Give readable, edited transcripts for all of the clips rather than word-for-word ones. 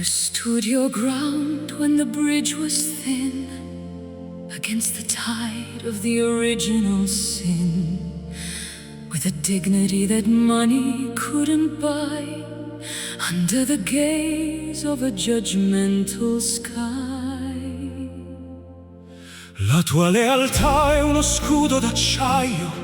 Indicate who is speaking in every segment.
Speaker 1: stood your ground when the bridge was thin, against the tide of the original sin, with a dignity that money couldn't buy, under the gaze of a judgmental sky.
Speaker 2: La tua lealtà è uno scudo d'acciaio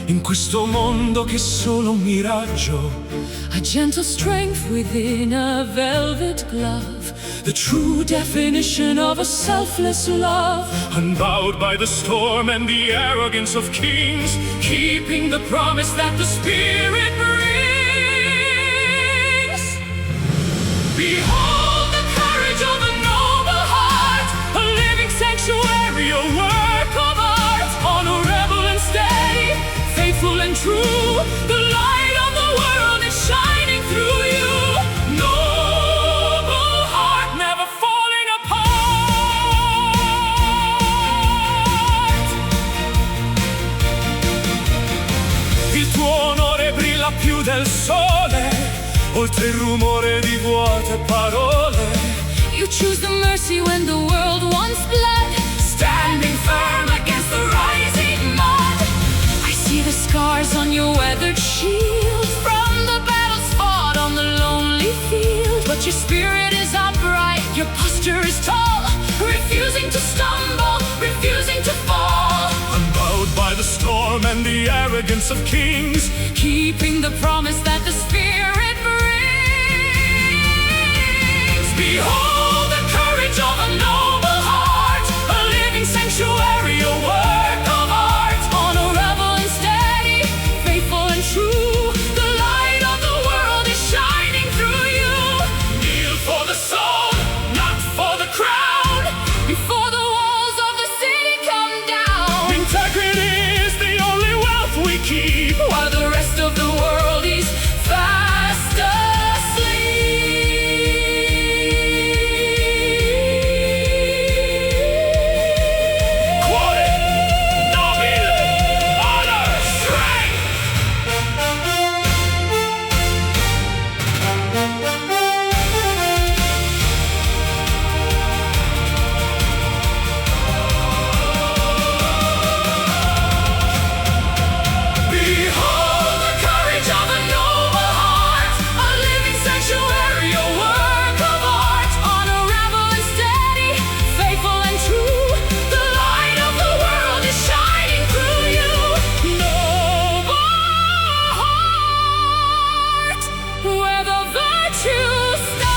Speaker 2: in questo mondo che è solo un miraggio.
Speaker 1: A gentle strength within a velvet glove,
Speaker 2: The true definition of a selfless love.
Speaker 3: Unbowed by the storm and the arrogance of kings,
Speaker 1: keeping the promise that the Spirit brings.
Speaker 3: behold the courage of a noble heart,
Speaker 1: A living sanctuary,
Speaker 3: a work of art,
Speaker 1: honorable and steady, faithful and true. The light of the world is shining through you.
Speaker 3: noble heart,
Speaker 1: Never falling apart.
Speaker 2: Il tuo onore brilla più del sole, oltre il rumore di vuote parole.
Speaker 1: You choose the mercy when the world wants blood,
Speaker 3: standing firm against the rising mud.
Speaker 1: I see the scars on your weathered shield, from the battles fought on the lonely field. But your spirit is upright, your posture is tall, refusing to stumble, refusing to fall.
Speaker 3: Unbowed by the storm and the arrogance of kings,
Speaker 1: Keeping the promise that the Spirit brings.
Speaker 3: behold the courage of a noble heart,
Speaker 1: A living sanctuary, a work of art, honorable and steady, faithful and true. The light of the world is shining through you.
Speaker 3: kneel for the soul, not for the crown.
Speaker 1: Before the walls of the city come down,
Speaker 3: Integrity is the only wealth we keep,
Speaker 1: while the rest of the world is fast asleep.
Speaker 3: Cuore, nobile, honor, strength. Behold the courage of a noble heart,
Speaker 1: A living sanctuary, a work of art, honorable and steady, faithful and true. The light of the world is shining through you. Noble heart, where the virtues start.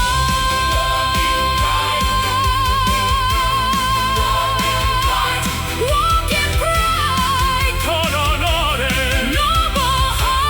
Speaker 1: Walk in pride,
Speaker 3: con onore.
Speaker 1: noble heart.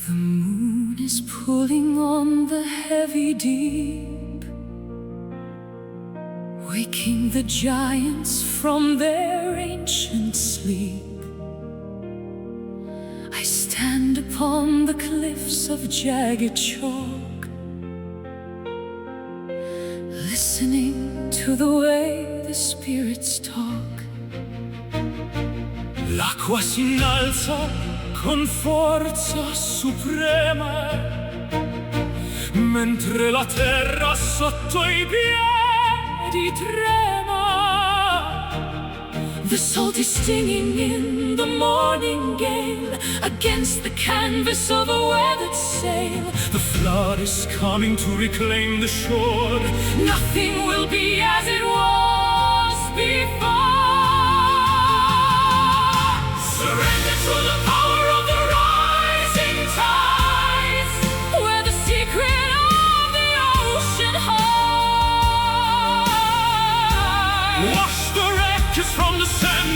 Speaker 1: The moon is pulling on the heavy deep, waking the giants from their ancient sleep. I stand upon the cliffs of jagged chalk, listening to the way the spirits talk.
Speaker 2: L'acqua si innalza con forza suprema,
Speaker 3: Mentre la terra sotto i piedi trema.
Speaker 1: The salt is stinging in the morning gale, against the canvas of a weathered sail.
Speaker 3: The flood is coming to reclaim the shore.
Speaker 1: Nothing will be as it was before.
Speaker 3: Surrender to the power of the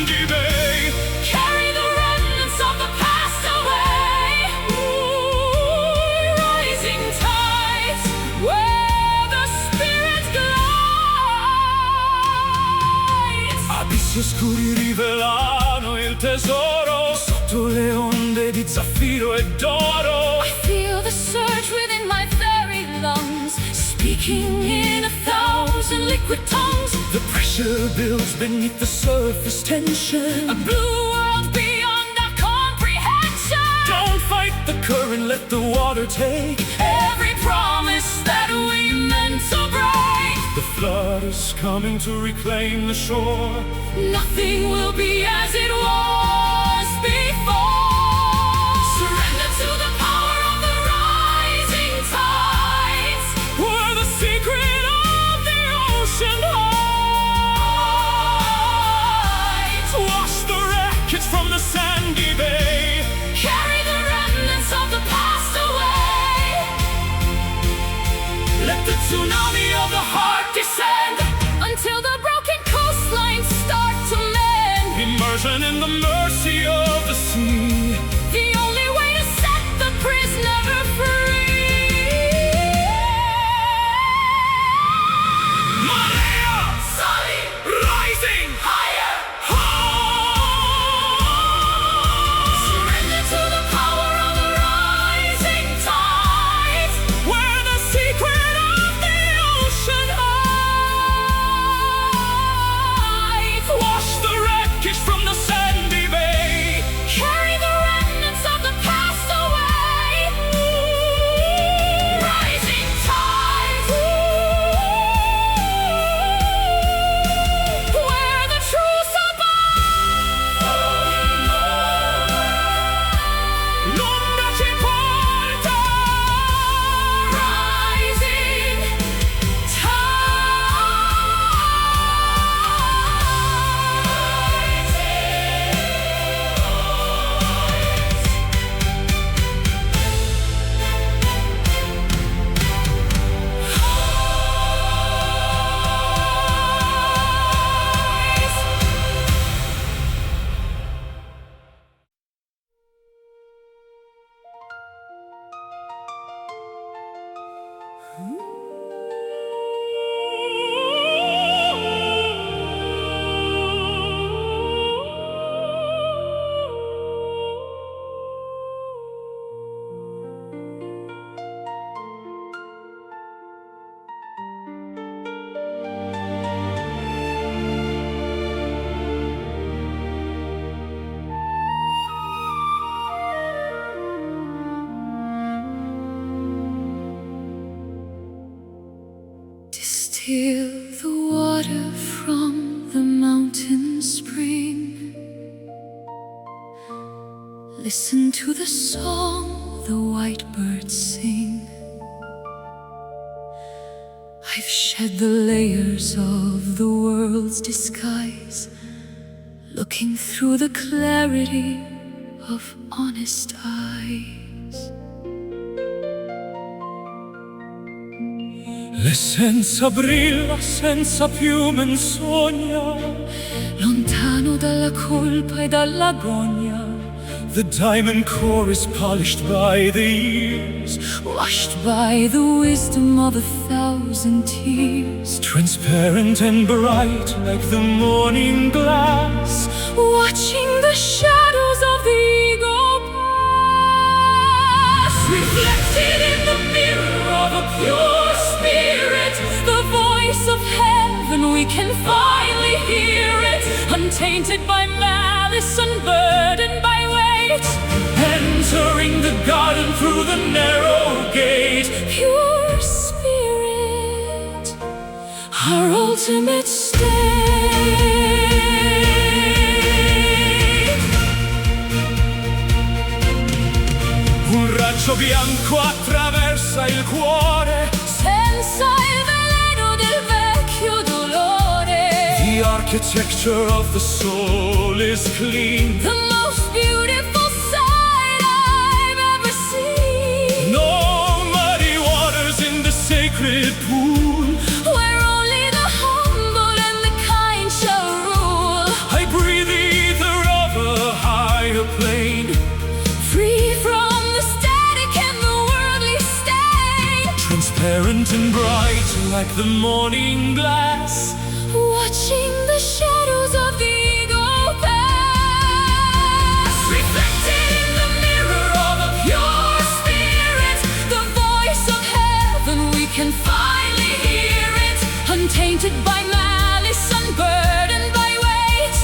Speaker 2: sandy bay.
Speaker 3: Carry the remnants of the past away. Ooh, rising tides where the spirit glides.
Speaker 2: Abissi oscuri rivelano il tesoro sotto le onde di zaffiro e d'oro.
Speaker 3: I feel the surge within my very lungs, speaking in 1,000 liquid tongues.
Speaker 2: The pressure builds beneath the surface tension.
Speaker 3: A blue world beyond our comprehension.
Speaker 2: Don't fight the current, let the water take
Speaker 3: Every promise that we meant to break.
Speaker 2: The flood is coming to reclaim the shore.
Speaker 3: Nothing will be as it was before. Surrender to the power of the rising tides,
Speaker 2: Where the secret of the ocean hides. Wash the wreckage from the sandy bay.
Speaker 3: carry the remnants of the past away.
Speaker 2: Let the tsunami of the heart descend.
Speaker 3: Until the broken coastlines start to mend.
Speaker 2: Immersion in the mercy of the sea.
Speaker 3: The only way to set the prisoner free.
Speaker 2: Marea,
Speaker 3: Solid,
Speaker 2: rising
Speaker 3: higher.
Speaker 2: high.
Speaker 3: Surrender to the power of the rising tides,
Speaker 2: Where the secret of the ocean hides. Wash the wreckage from the sandy bay.
Speaker 3: carry the remnants of the past away. Rising tides, where the truth
Speaker 2: L'ombra ci porta.
Speaker 3: rising distill the water from the mountain spring. Listen to the song the white birds sing. I've shed the layers of the world's disguise, looking through the clarity of honest eyes.
Speaker 2: L'essenza brilla senza più menzogna.
Speaker 3: Lontano dalla colpa e dalla gogna,
Speaker 2: The diamond core is polished by the years.
Speaker 3: washed by the wisdom of 1,000 tears.
Speaker 2: Transparent and bright like the morning glass.
Speaker 3: Watching the shadows of the ego pass. Reflected in the mirror of a pure spirit, the voice of heaven, we can finally hear it. Untainted by malice, unburdened by weight.
Speaker 2: Entering the garden through the narrow gate.
Speaker 3: Pure spirit, our ultimate state.
Speaker 2: Un raggio bianco attraversa il cuore.
Speaker 3: Senza il veleno del vecchio dolore.
Speaker 2: The architecture of the soul is clean.
Speaker 3: The most beautiful sight I've ever seen.
Speaker 2: No muddy waters in the sacred pool.
Speaker 3: Where only the humble and the kind shall rule.
Speaker 2: I breathe the radiant and bright like the morning glass,
Speaker 3: watching the shadows of the ego pass. Reflected in the mirror of a pure spirit, the voice of heaven, we can finally hear it. Untainted by malice, unburdened by weight,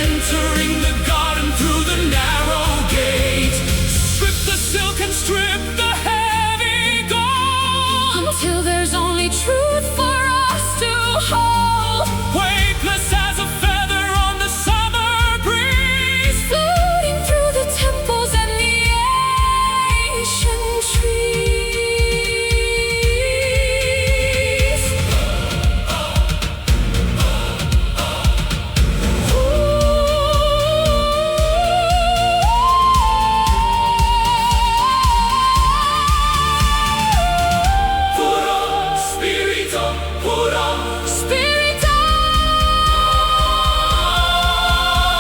Speaker 2: entering the garden through the narrow gate. Strip the silk and strip the heavy gold,
Speaker 3: until there's only truth for us to hold.
Speaker 2: Weightless as a feather on the summer breeze,
Speaker 3: floating through the temples and the ancient trees.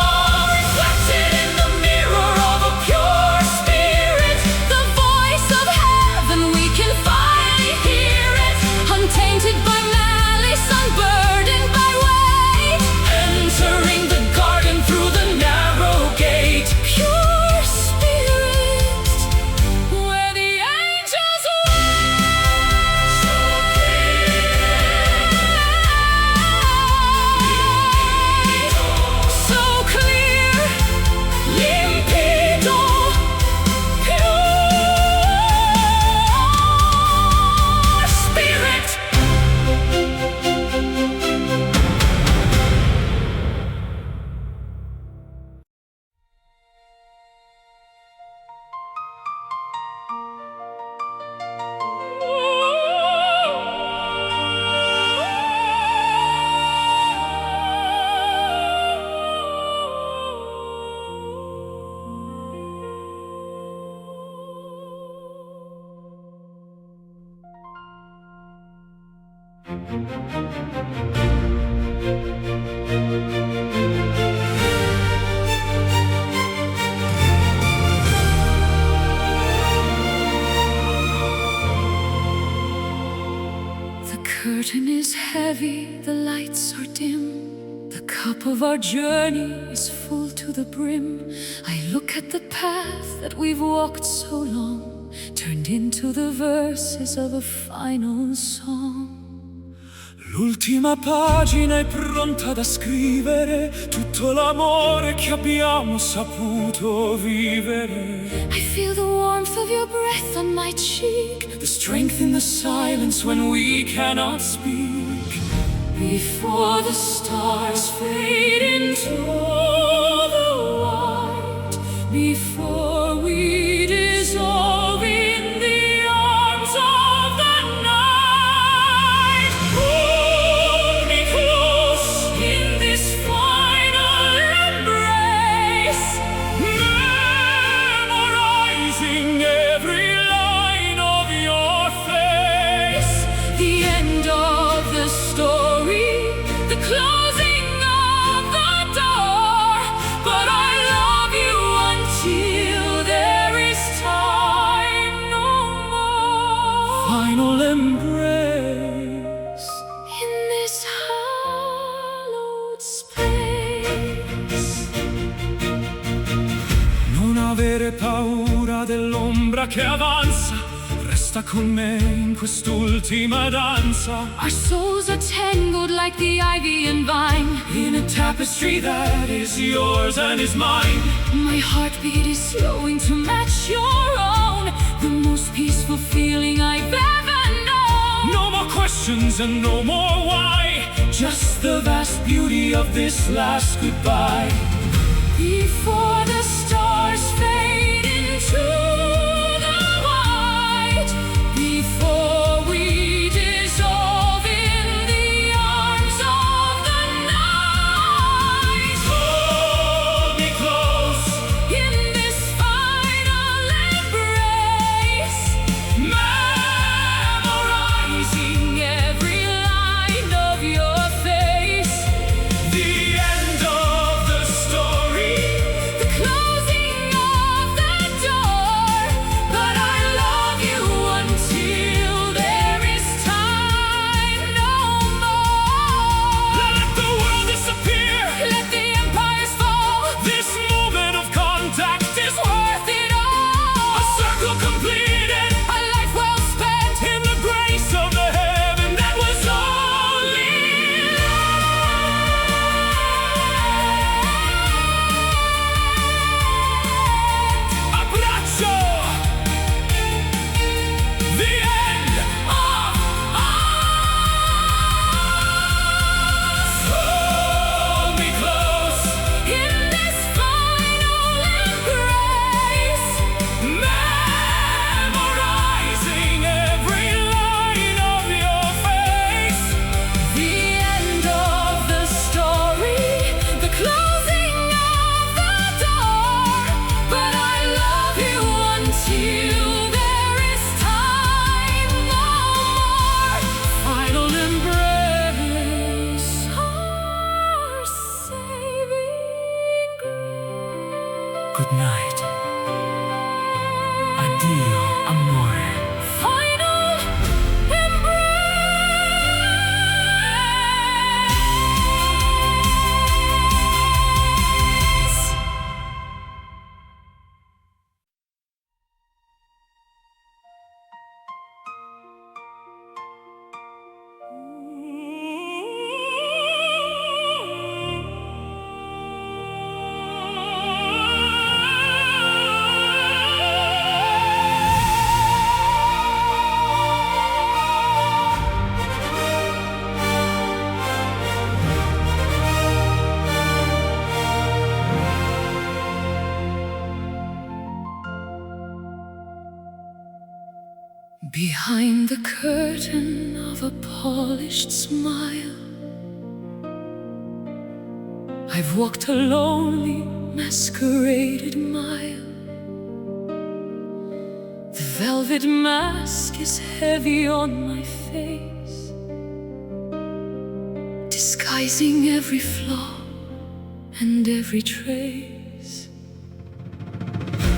Speaker 2: Reflected in the mirror of a pure spirit,
Speaker 3: The voice of heaven, we can finally hear it. Untainted by malice, unburdened by weight,
Speaker 2: entering the garden through the narrow gate.
Speaker 3: pure spirit, where the angels so clear,
Speaker 2: Limpido,
Speaker 3: pure spirit.
Speaker 1: The curtain is heavy, the lights are dim. The cup of our journey is full to the brim. I look at the path that we've walked so long, turned into the verses of a final song.
Speaker 2: l'ultima pagina è pronta da scrivere tutto l'amore che abbiamo saputo vivere.
Speaker 3: I feel the warmth of your breath on my cheek,
Speaker 2: The strength in the silence when we cannot speak.
Speaker 3: before the stars fade into the white, before we dissolve in the arms of the night.
Speaker 2: Hold me close,
Speaker 3: In this final embrace,
Speaker 2: memorizing every line of your face.
Speaker 3: the end of the story, the closing of the door. But I love you until there is time no more.
Speaker 2: Final embrace.
Speaker 3: In this hallowed space,
Speaker 2: Non avere paura dell'ombra che avanza, resta con me in quest'ultima danza.
Speaker 3: our souls are tangled like the ivy and vine.
Speaker 2: In a tapestry that is yours and is mine.
Speaker 3: My heartbeat is slowing to match your own, the most peaceful feeling I've ever known.
Speaker 2: No more questions and no more why, just the vast beauty of this last goodbye.
Speaker 3: Before the stars fade into the white, before we dissolve in the arms of the night.
Speaker 2: Hold me close,
Speaker 3: In this final embrace, memorizing every line of your face.
Speaker 2: the end of the Good night. Addio, amore.
Speaker 3: Final embrace. Behind the curtain of a polished smile, I've walked a lonely, masqueraded mile. The velvet mask is heavy on my face, disguising every flaw and every trace.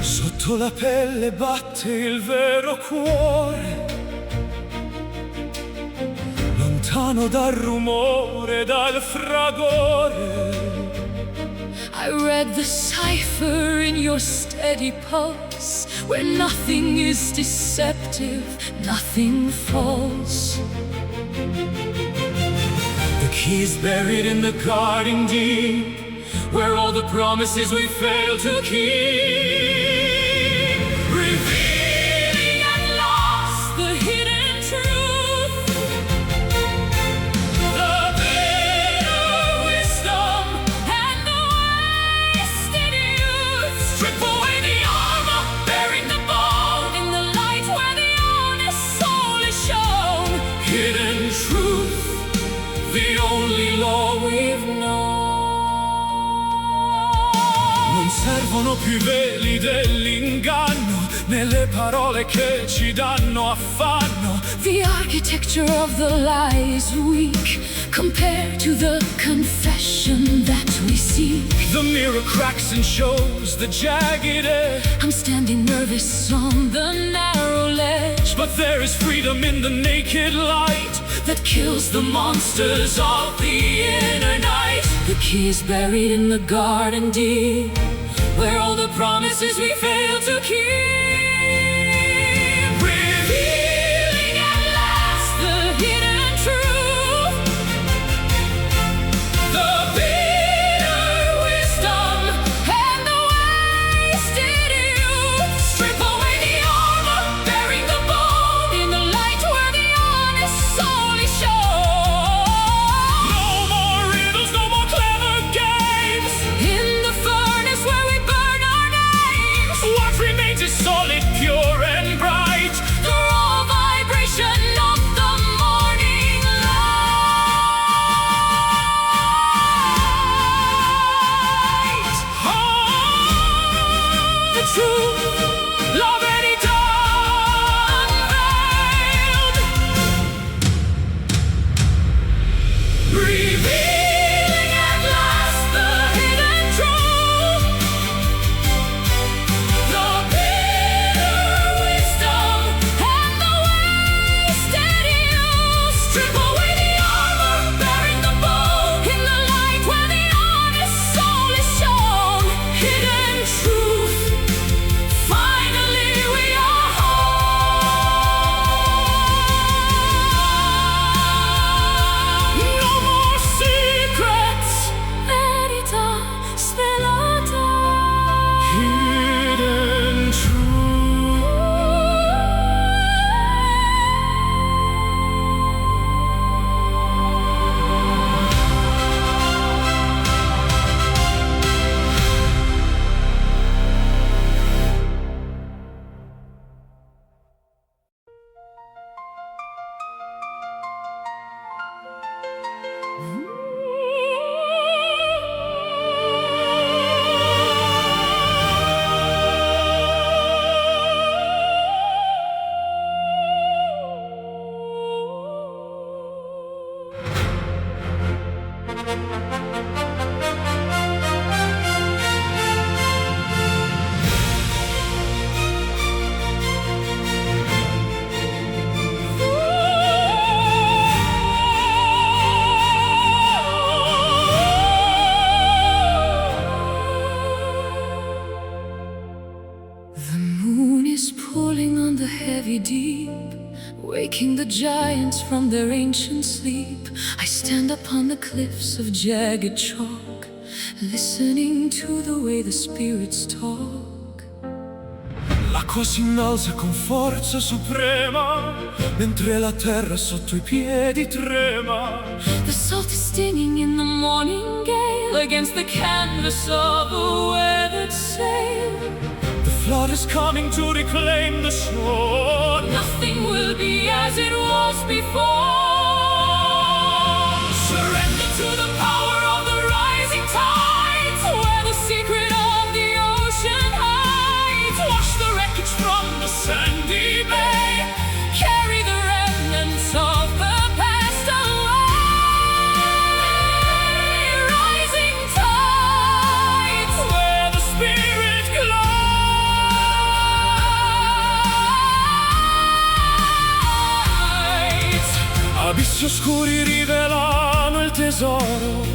Speaker 2: Sotto la pelle batte il vero cuore, lontano dal rumore, dal fragore.
Speaker 3: I read the cipher in your steady pulse, where nothing is deceptive, nothing false.
Speaker 2: The key's buried in the garden deep, where all the promises we failed to keep, revealing at last the hidden truth, the bitter wisdom
Speaker 3: And the wasted youth,
Speaker 2: strip away the armor, bearing the bone,
Speaker 3: in the light where the honest soul is shown.
Speaker 2: hidden truth, the only law we've known. Non servono più i veli dell'inganno, né le parole che ci danno affanno.
Speaker 3: The architecture of the lie is weak compared to the confession that we seek.
Speaker 2: The mirror cracks and shows the jagged edge,
Speaker 3: I'm standing nervous on the narrow ledge
Speaker 2: but there is freedom in the naked light
Speaker 3: that kills the monsters of the inner night. The key is buried in the garden deep, where all the promises we failed to keep,
Speaker 2: revealing
Speaker 3: at last the hidden truth,
Speaker 2: the bitter wisdom,
Speaker 3: and the wasted youth.
Speaker 2: strip away the armor, bearing the bone,
Speaker 3: In the light where the honest soul is shown.
Speaker 2: no more riddles, no more clever games.
Speaker 3: In the furnace where we burn our names,
Speaker 2: What remains is solid
Speaker 1: heavy deep, waking the giants from their ancient sleep. I stand upon the cliffs of jagged chalk, listening to the way the spirits talk.
Speaker 2: L'acqua si innalza con forza suprema, mentre la terra sotto i piedi trema.
Speaker 1: The salt is stinging in the morning gale against the canvas of a weathered sail.
Speaker 2: The flood is coming to reclaim the shore.
Speaker 1: Nothing will be as it was before.
Speaker 2: Surrender to the power of the rising tides,
Speaker 1: Where the secret of the ocean hides.
Speaker 2: wash the wreckage from the sandy bay.
Speaker 1: Carry the remnants of the past away. Rising tides,
Speaker 2: Where the spirit
Speaker 1: glides.
Speaker 2: abissi oscuri rivelano il tesoro,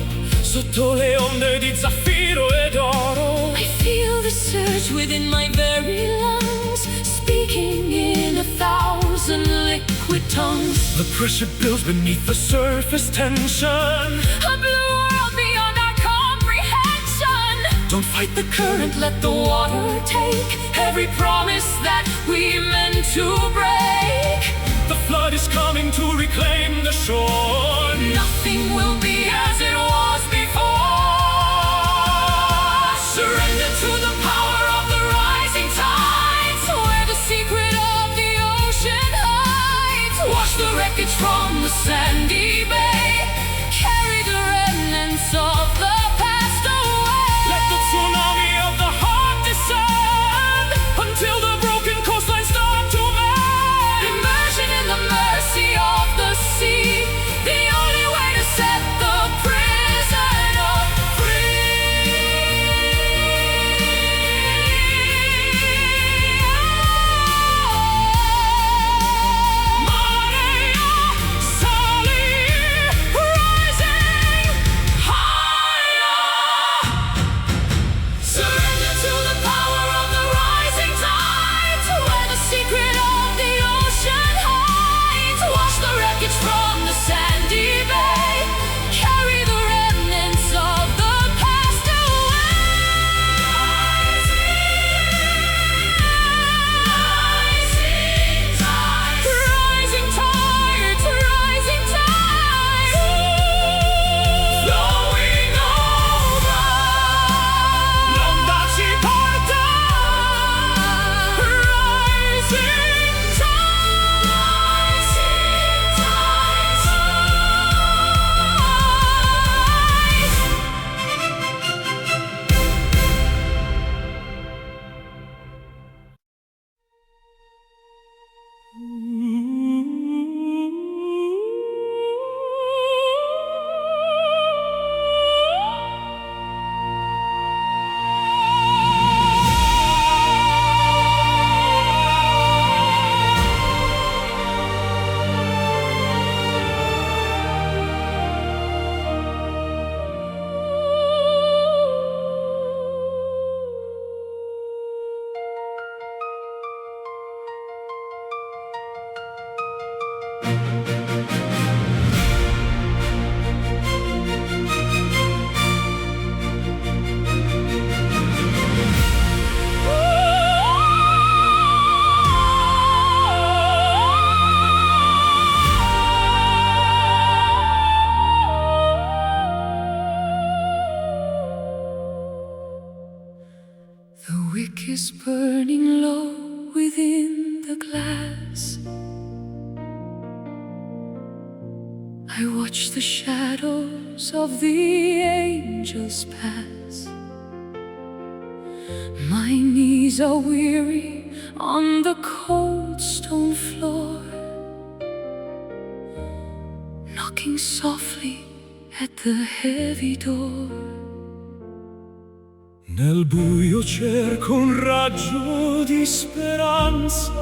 Speaker 2: sotto le onde di zaffiro ed oro.
Speaker 1: I feel the surge within my very lungs, speaking in 1,000 liquid tongues.
Speaker 2: The pressure builds beneath the surface tension.
Speaker 1: A blue world beyond our comprehension.
Speaker 2: Don't fight the current,
Speaker 1: Let the water take every promise that we meant to break.
Speaker 2: the flood is coming to reclaim the shore.
Speaker 1: Nothing will be as it was before.
Speaker 2: Surrender to the power of the rising tides,
Speaker 1: Where the secret of the ocean hides.
Speaker 2: wash the wreckage from the sandy bay.
Speaker 1: Carry the remnants of the past away.
Speaker 2: Let the tsunami of the heart descend until the broken coastlines start to mend.
Speaker 1: Immersion in the mercy of the sea, the only way to set the prisoner free.
Speaker 2: Marea sali, rising higher.
Speaker 1: Surrender to the power of the rising tides, where the secret of the ocean hides. Wash the wreckage from the sandy bay. Carry the remnants of the past away. Rising tides, rising tides,
Speaker 2: Flowing over, l'onda ci porta.
Speaker 1: rising tides. The wick is burning low within the glass. I watch the shadows of the angels pass. My knees are weary on the cold stone floor, knocking softly at the heavy door.
Speaker 2: Nel buio cerco un raggio di speranza,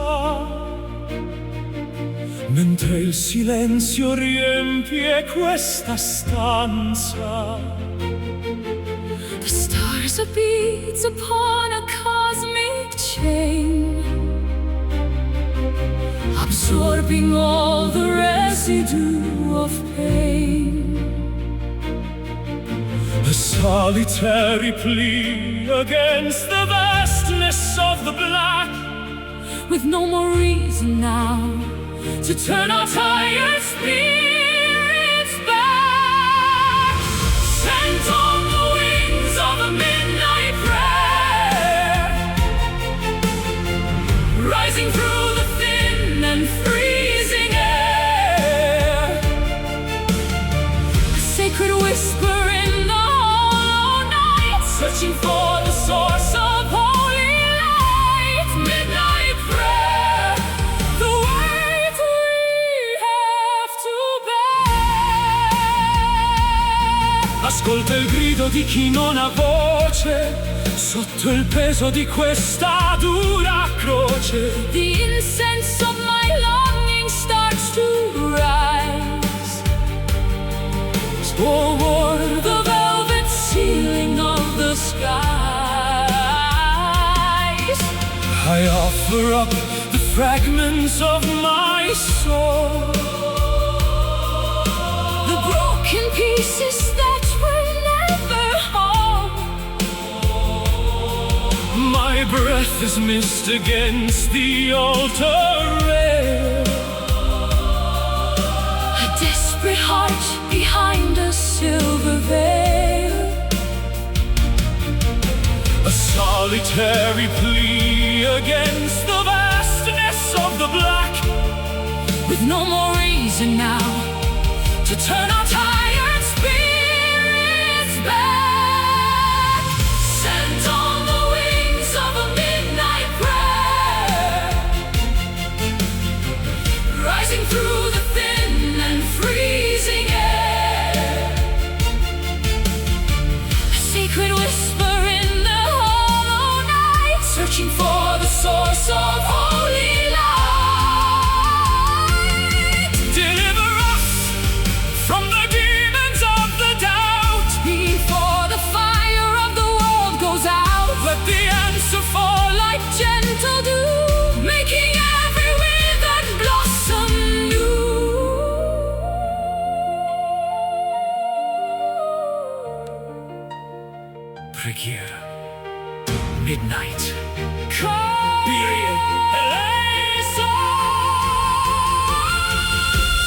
Speaker 2: mentre il silenzio riempie questa stanza.
Speaker 1: The stars are beads upon a cosmic chain. absorbing all the residue of pain.
Speaker 2: A solitary plea against the vastness of the black,
Speaker 1: with no more reason now to turn our tired spirits back.
Speaker 2: sent on the wings of a midnight prayer,
Speaker 1: Rising through the thin and freezing air, a sacred whisper in the hollow night,
Speaker 2: searching for the source of holy light.
Speaker 1: midnight prayer, the weight we have to bear.
Speaker 2: Ascolta il grido di chi non ha voce, sotto il peso di questa dura croce.
Speaker 1: The incense of my longing starts to rise toward the velvet ceiling of the skies.
Speaker 2: I offer up the fragments of my soul,
Speaker 1: The broken pieces that were never whole.
Speaker 2: my breath is missed against the altar rail.
Speaker 1: A desperate heart behind a silver veil.
Speaker 2: A solitary plea against the vastness of the black,
Speaker 1: With no more reason now to turn our tired spirits back.
Speaker 2: sent on the wings of a midnight prayer,
Speaker 1: Rising through the thin and freezing air, a sacred whisper in the hollow night,
Speaker 2: searching for the source of holy light. Deliver us from the demons of the doubt,
Speaker 1: before the fire of the world goes out.
Speaker 2: let the answer fall like
Speaker 1: Gentle dew, making every withered blossom new.
Speaker 2: preghiera. Midnight.
Speaker 1: Period.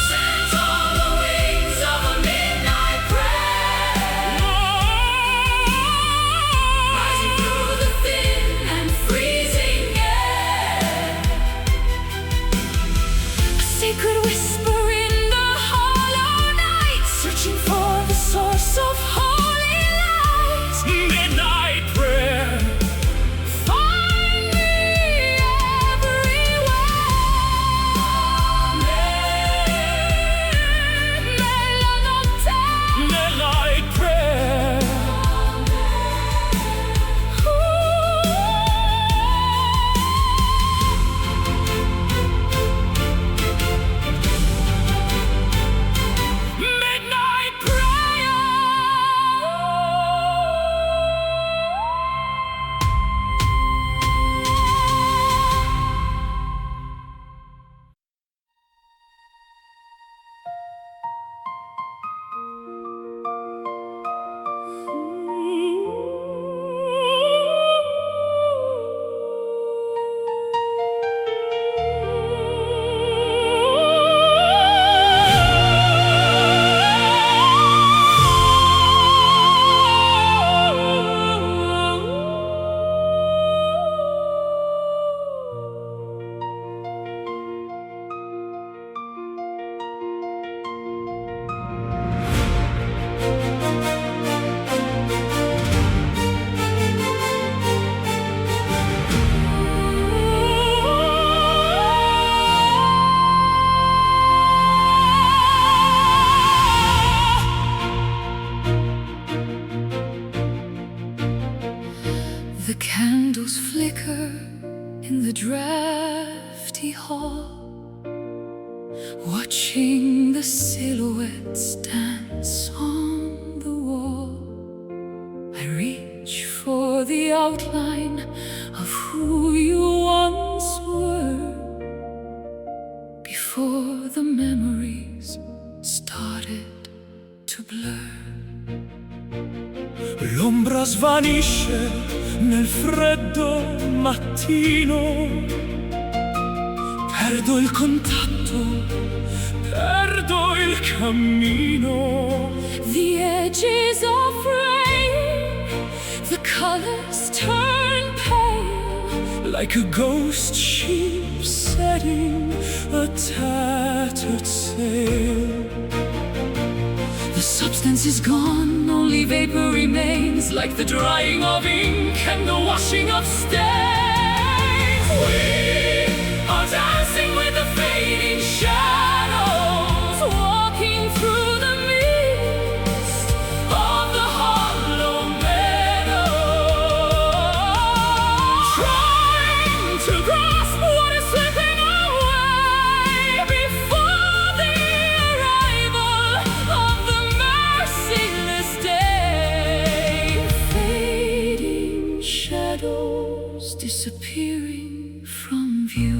Speaker 2: Sent on the wings of a midnight prayer,
Speaker 1: Rising through the thin and freezing air, a sacred whisper in the hollow night, searching for the source of holy light.
Speaker 2: midnight prayer.
Speaker 1: Find me everywhere. Nella notte.
Speaker 2: Midnight prayer. Midnight prayer.
Speaker 1: The candles flicker in the drafty hall, watching the silhouettes dance on the wall. I reach for the outline of who you once were, to blur.
Speaker 2: L'ombra svanisce nel freddo mattino. Perdo il contatto, perdo il cammino.
Speaker 3: The edges are fraying, the colors turn pale,
Speaker 2: Like a ghost ship setting a tattered sail.
Speaker 3: the substance is gone, only vapor remains, like the drying of ink and the washing of stains.
Speaker 2: We are dancing with the fading shadows,
Speaker 3: Walking through the mist
Speaker 2: of the hollow meadow,
Speaker 3: trying to grasp what is slipping away before the arrival of the merciless day. Fading shadows disappearing from view.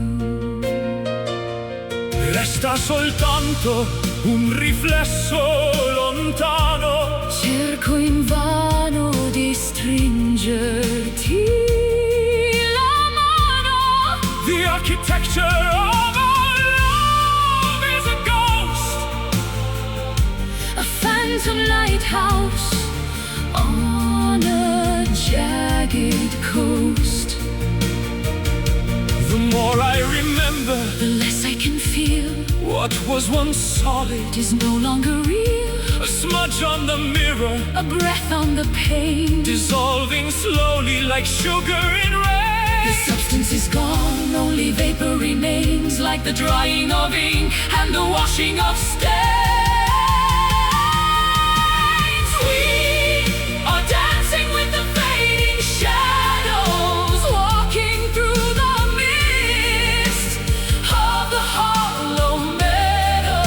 Speaker 2: resta soltanto un riflesso lontano.
Speaker 3: Cerco invano di stringerti la mano.
Speaker 2: The architecture of our love is a ghost,
Speaker 3: A phantom lighthouse on a jagged coast.
Speaker 2: The more I remember,
Speaker 3: The less I can feel
Speaker 2: what was once solid,
Speaker 3: is no longer real.
Speaker 2: a smudge on the mirror,
Speaker 3: A breath on the pane.
Speaker 2: dissolving slowly like sugar in
Speaker 3: The
Speaker 2: rain.
Speaker 3: substance is gone, only vapor remains, like the drying of ink and the washing of stains. We are dancing with the fading shadows, walking through the mist of the hollow meadow,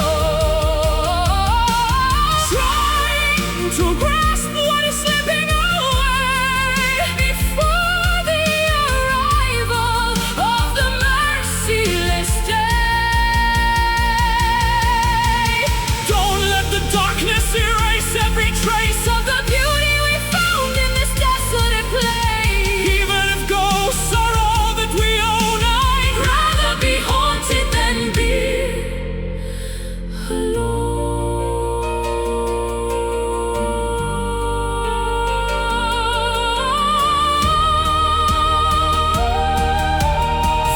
Speaker 2: Trying to grasp
Speaker 3: what is slipping away before the arrival of the merciless day.
Speaker 2: don't let the darkness erase every trace of
Speaker 3: Of the beauty we found in this desolate place.
Speaker 2: even if ghosts are all that we own. I'd
Speaker 3: Rather be haunted than be alone.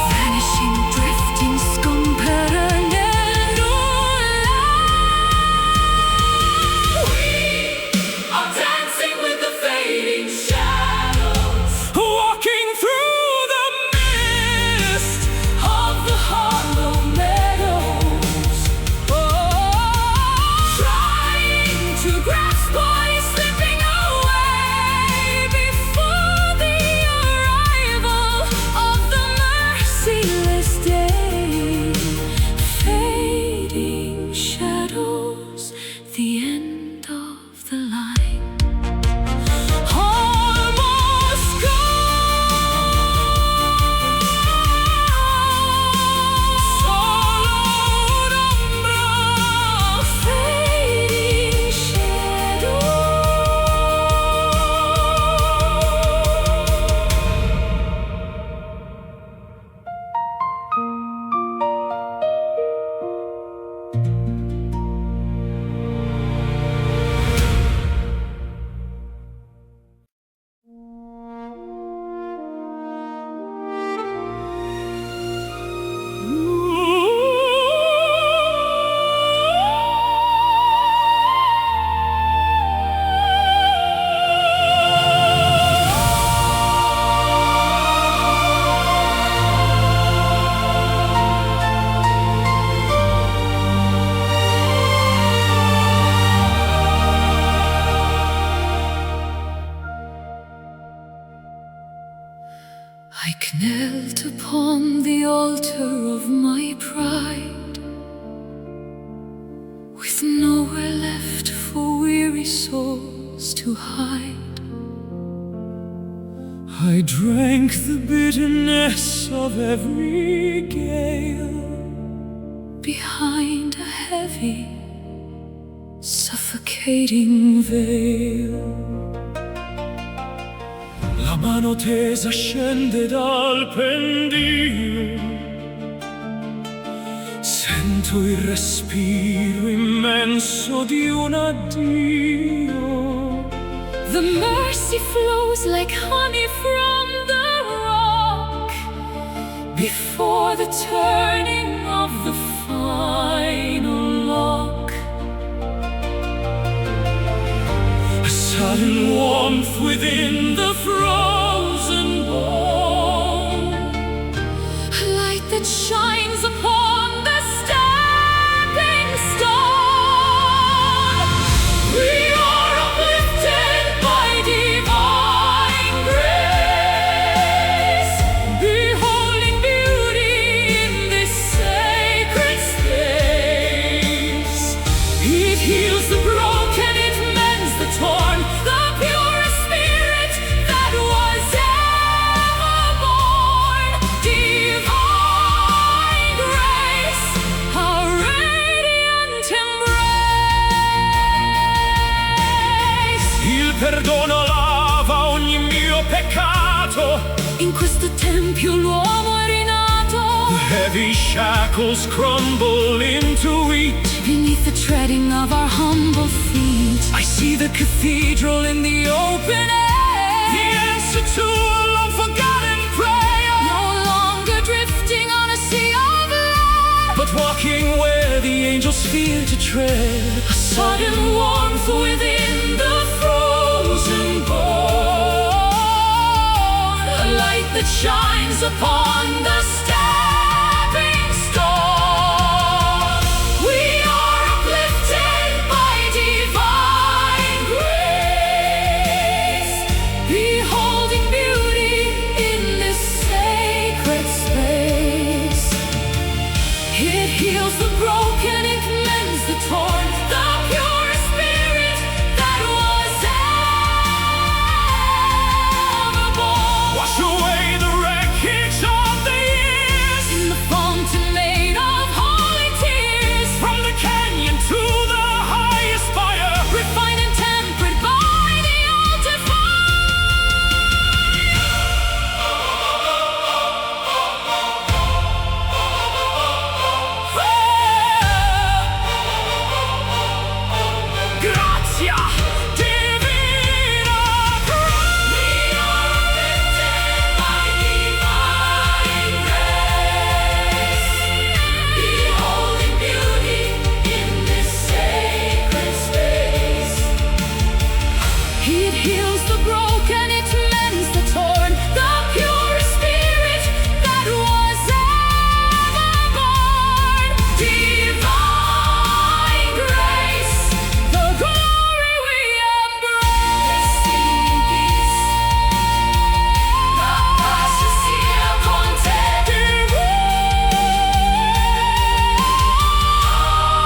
Speaker 3: Vanishing, drifting, scomparare nel nulla.
Speaker 2: We are dancing with the fading shadows, walking through the mist
Speaker 3: Of the hollow meadows, trying to grasp what is slipping away before the arrival of the merciless day. Fading shadows, the end of the line. Almost
Speaker 2: solo un'ombra.
Speaker 3: fading shadow. I knelt upon the altar of my pride, with nowhere left for weary souls to hide.
Speaker 2: I drank the bitterness of every gale.
Speaker 3: Behind a heavy
Speaker 1: suffocating veil.
Speaker 2: La mano tesa scende dal pendio, sento il respiro immenso di un addio.
Speaker 3: The mercy flows like honey from the rock before the turning of the final lock.
Speaker 2: A sudden warmth within the frozen bone,
Speaker 3: A light that shines upon the stepping stone. We are uplifted by divine grace, beholding beauty in this sacred space.
Speaker 2: it heals the broken, it mends the torn,
Speaker 3: The pure spirit that was ever born. Divine grace, a radiant embrace.
Speaker 2: il perdono lava ogni mio peccato.
Speaker 3: In questo tempio l'uomo è rinato,
Speaker 2: The heavy shackles crumble into wheat.
Speaker 3: beneath the treading of our humble feet.
Speaker 2: I see the cathedral in the open air, the answer to a long-forgotten prayer.
Speaker 3: No longer drifting on a sea of love,
Speaker 2: But walking where the angels fear to tread.
Speaker 3: a sudden warmth within the frozen bone. A light that shines upon the stepping stone. We are uplifted by divine grace, beholding beauty in this sacred space. It heals the broken, it mends the torn, the pure spirit that was ever born.
Speaker 2: Wash away the wreckage of the years,
Speaker 3: In the fountain made of holy tears,
Speaker 2: from the canyon to the highest spire.
Speaker 3: refined and tempered by the altar
Speaker 2: Grazia divina.
Speaker 3: We are uplifted by divine grace, beholding beauty in this sacred space. It heals the broken, it mends the torn, the pure spirit that was ever born. Divine grace, the glory we embrace. Singing peace, la paz sia con te.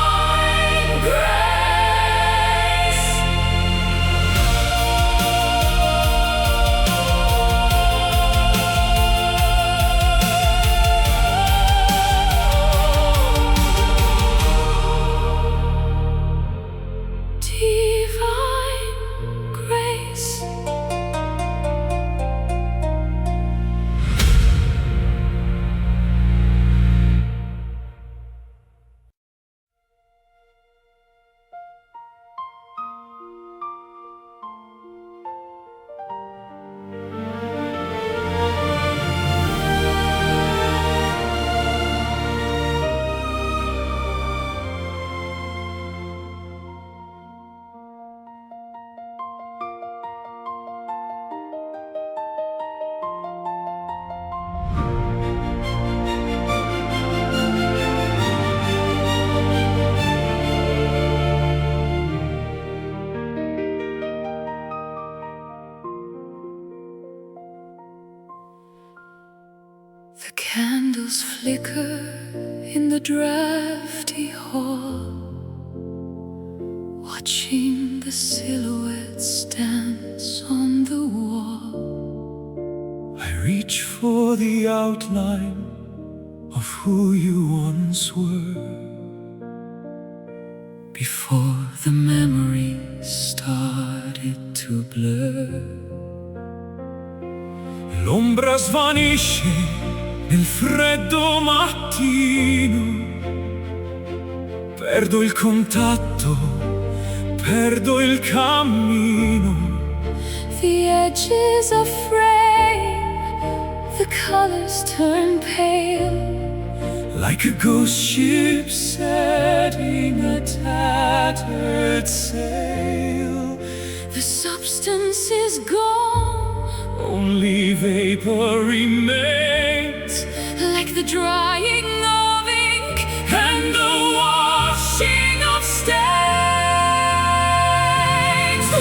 Speaker 3: Divine grace. Divine grace. The candles flicker in the drafty hall, watching the silhouettes dance on the wall.
Speaker 2: I reach for the outline of who you once were,
Speaker 1: before the memories started to blur.
Speaker 2: L'ombra svanisce nel freddo mattino, perdo il contatto, perdo il cammino.
Speaker 1: The edges are fraying, the colors turn pale,
Speaker 2: Like a ghost ship setting a tattered sail.
Speaker 1: the substance is gone,
Speaker 2: Only vapor remains,
Speaker 1: like the drying of ink
Speaker 2: and the washing of stains.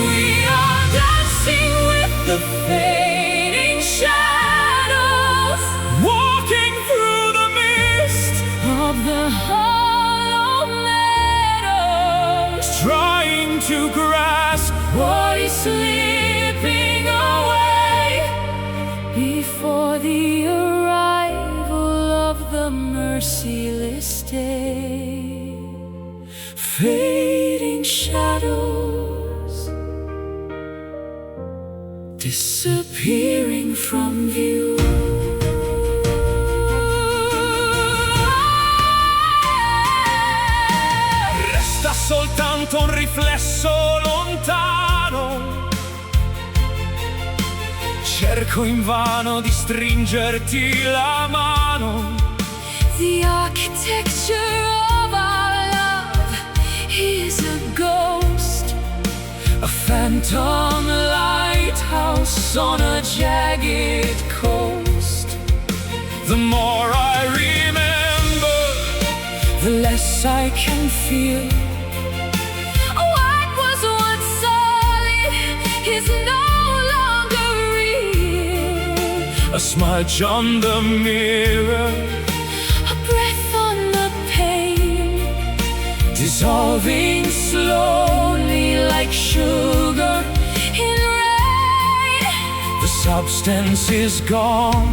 Speaker 3: We are dancing with the fading shadows
Speaker 2: Walking through the mist,
Speaker 3: of the hollow meadows,
Speaker 2: trying to grasp
Speaker 3: what is slipping away before the arrival of the merciless day.
Speaker 2: fading
Speaker 3: Shadows disappearing from view.
Speaker 2: Resta soltanto un riflesso lontano. Cerco invano di stringerti la mano.
Speaker 1: The architecture of our love is a ghost,
Speaker 2: A phantom lighthouse on a jagged coast. The more I remember, the less I can feel.
Speaker 1: what was once solid is no longer real.
Speaker 2: A smudge on the mirror,
Speaker 1: A breath on the pane,
Speaker 2: dissolving slowly like sugar.
Speaker 1: in rain,
Speaker 2: The substance is gone,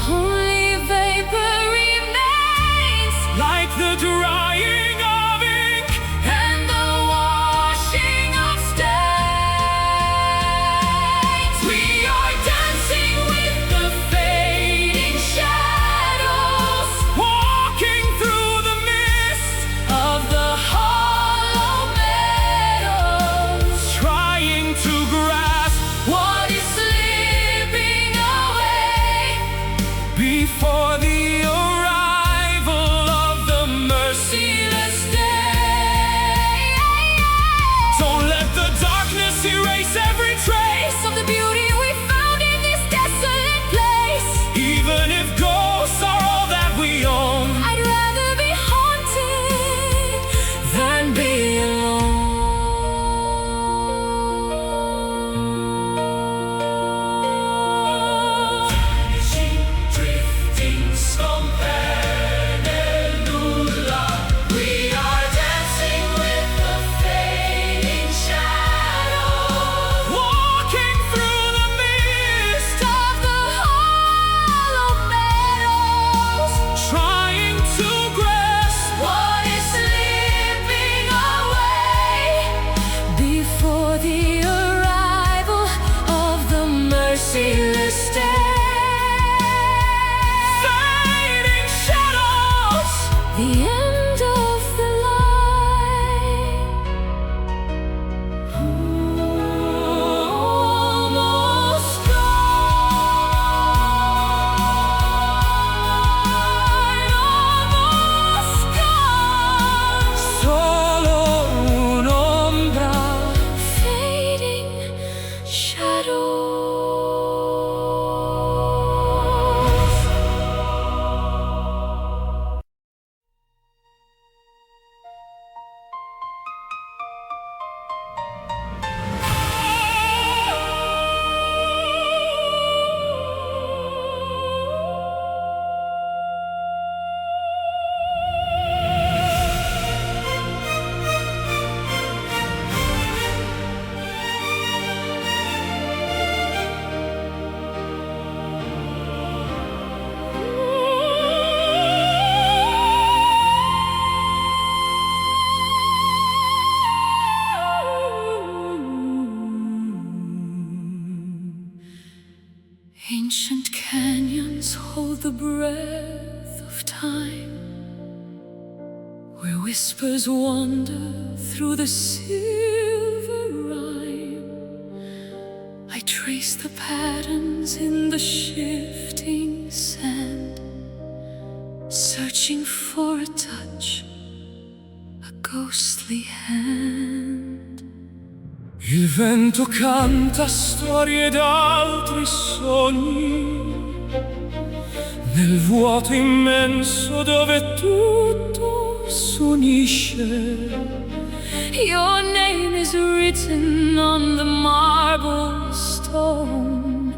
Speaker 1: only vapor remains,
Speaker 2: like the drying of ink
Speaker 3: And the washing of stains. We are dancing with the fading shadows
Speaker 2: walking through the mist,
Speaker 3: of the hollow meadows,
Speaker 2: trying to grasp
Speaker 3: what is slipping away
Speaker 2: before the arrival of the merciless
Speaker 1: Ancient canyons hold the breath of time, where whispers wander through the silver rime. I trace the patterns in the shifting sand, searching for a touch, a ghostly hand.
Speaker 2: Il vento canta storie d'altri sogni, nel vuoto immenso dove tutto s'unisce.
Speaker 1: Your name is written on the marble stone,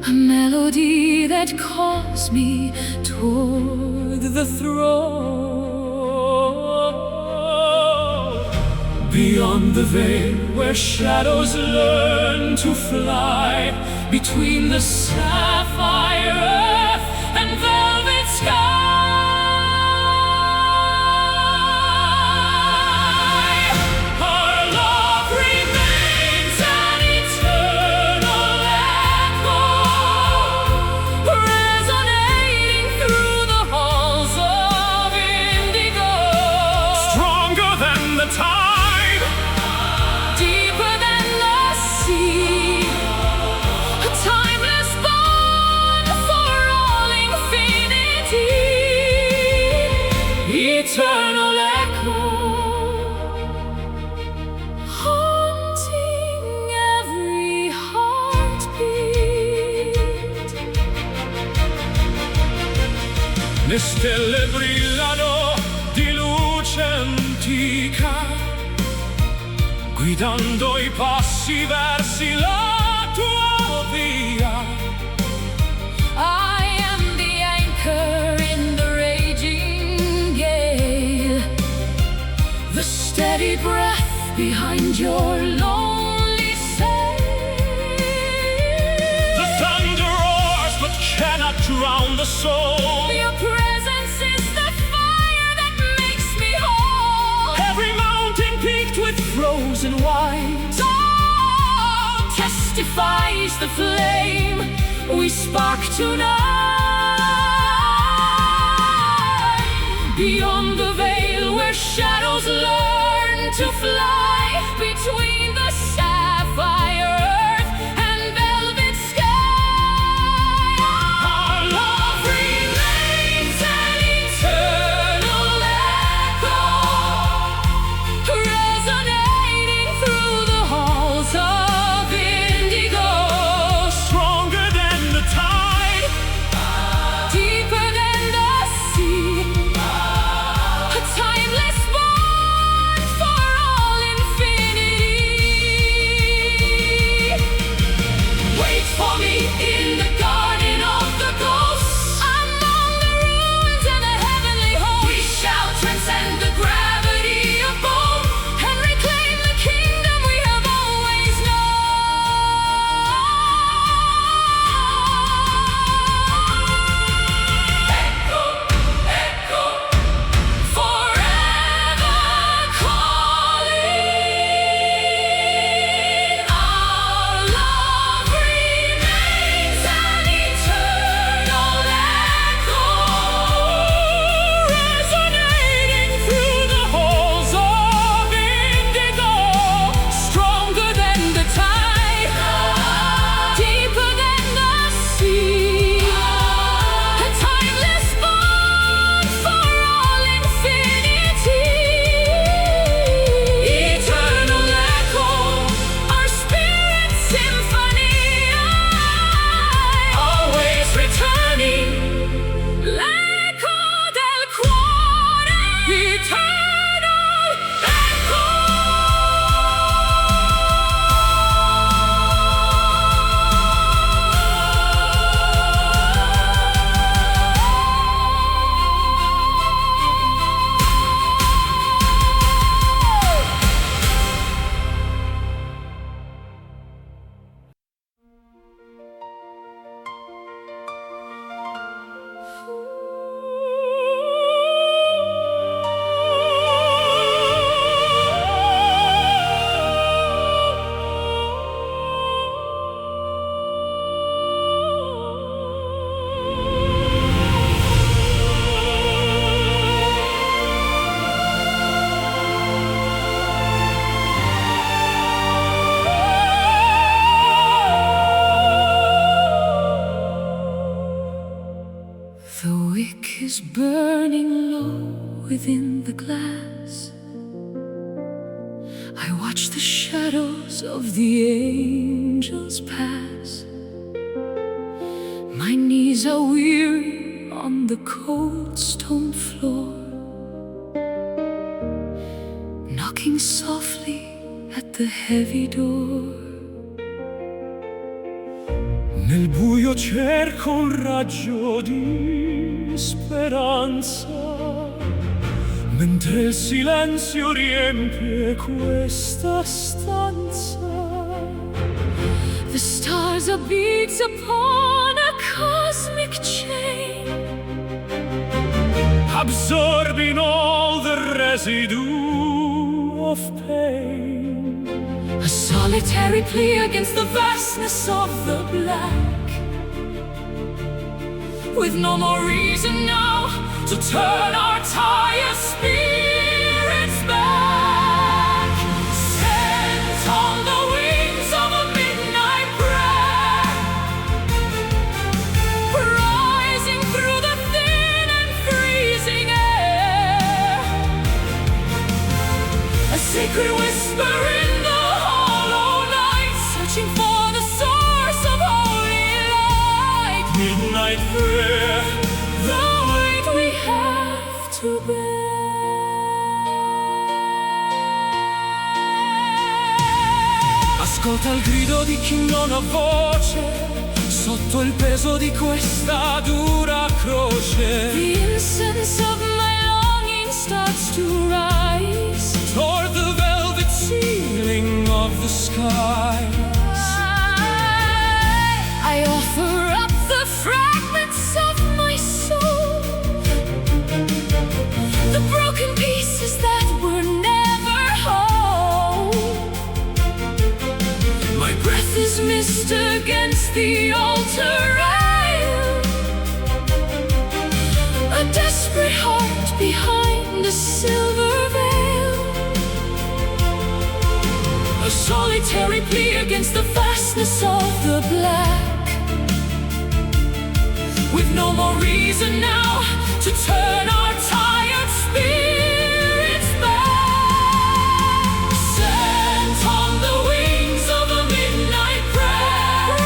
Speaker 1: a melody that calls me toward the throne.
Speaker 2: Beyond the veil where shadows learn to fly, between the sapphire earth and velvet sky, our love remains an eternal echo,
Speaker 1: Resonating through the halls of indigo.
Speaker 2: stronger than the tide,
Speaker 1: Deeper than the sea, a timeless bond for all infinity.
Speaker 2: eternal
Speaker 1: Echo, haunting every heartbeat.
Speaker 2: Le stelle brillano di luce antica, guidando i passi versi la tua via.
Speaker 1: I am the anchor in the raging gale, the steady breath behind your lonely sail.
Speaker 2: The thunder roars but cannot drown the soul.
Speaker 1: Your presence is the fire that makes me whole.
Speaker 2: Every mountain peaked with frozen white,
Speaker 1: Dawn testifies the flame we spark tonight. Beyond the veil where shadows learn to fly, between the sapphire earth and velvet sky,
Speaker 2: our love
Speaker 1: remains an eternal echo, resonating through the halls of indigo.
Speaker 2: stronger than the tide,
Speaker 1: wick is burning low within the glass. I watch the shadows of the angels pass. My knees are weary on the cold stone floor, knocking softly at the heavy door.
Speaker 2: Nel buio cerco un raggio di speranza, mentre il silenzio riempie questa stanza.
Speaker 1: The stars are beads upon a cosmic chain,
Speaker 2: Absorbing all the residue of pain.
Speaker 1: a solitary plea against the vastness of the black, with no more reason now to turn our tired spirits back. Sent on the wings of a midnight prayer, rising through the thin and freezing air, a sacred whisper in the hollow night, searching for the source of holy light.
Speaker 2: Midnight prayer,
Speaker 1: The weight we have to bear.
Speaker 2: ascolta il grido di chi non ha voce, sotto il peso di questa dura croce.
Speaker 1: The incense of my longing starts to rise
Speaker 2: Toward the velvet ceiling of the sky.
Speaker 1: I offer up the fragments of my soul, the broken pieces that were never whole. My breath is mist against the altar rail, a desperate heart behind a silver veil, a solitary plea against the vastness of the black, with no more reason now to turn our tired spirits back. Sent on the wings of a midnight prayer,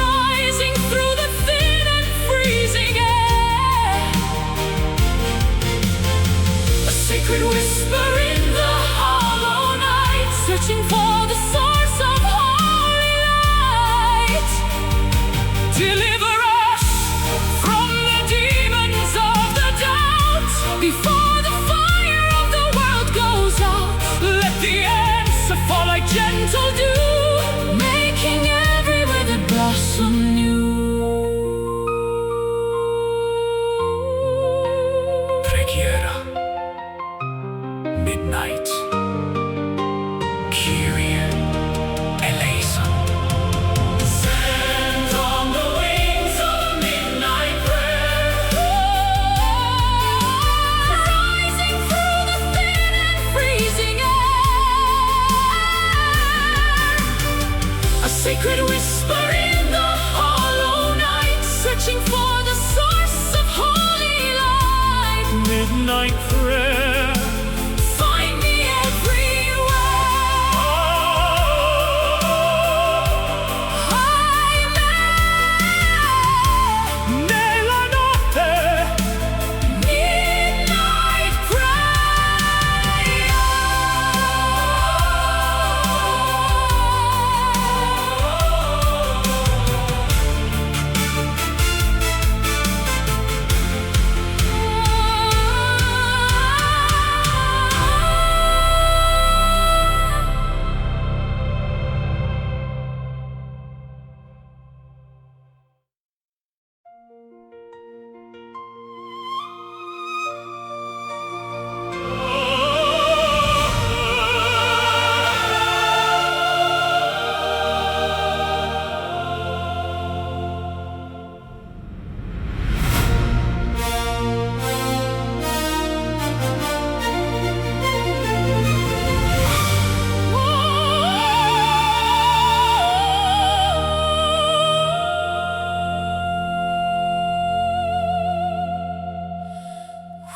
Speaker 1: rising through the thin and freezing air, a sacred whisper in the hollow night, searching for the source of holy light. Deliver us from the demons of the dark.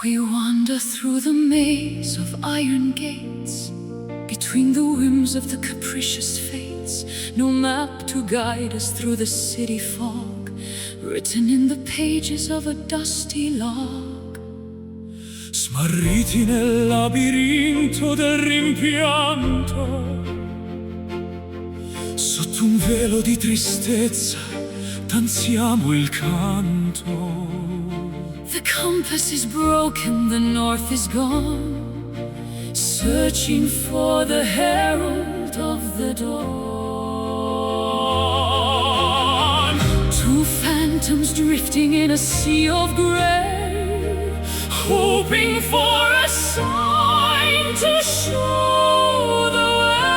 Speaker 1: We wander through the maze of iron gates, between the whims of the capricious fates. No map to guide us through the city fog, written in the pages of a dusty log.
Speaker 2: Smarriti nel labirinto del rimpianto, sotto un velo di tristezza danziamo il canto.
Speaker 1: The compass is broken, the north is gone, searching for the herald of the dawn. Two phantoms drifting in a sea of gray,
Speaker 2: Hoping for a sign to show the way.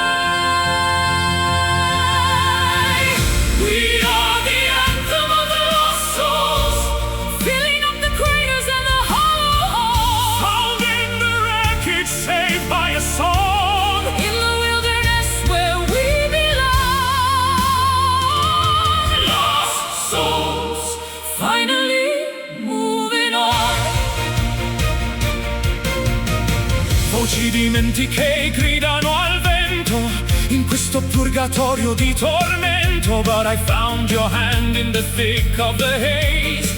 Speaker 2: We are the anthem of the lost souls,
Speaker 1: filling up the craters and the hollow halls.
Speaker 2: found in the wreckage, saved by a song.
Speaker 1: In the wilderness where we belong.
Speaker 2: Lost souls,
Speaker 1: Finally moving on.
Speaker 2: voci dimentiche gridano al vento in questo purgatorio di tormento. But I found your hand in the thick of the haze,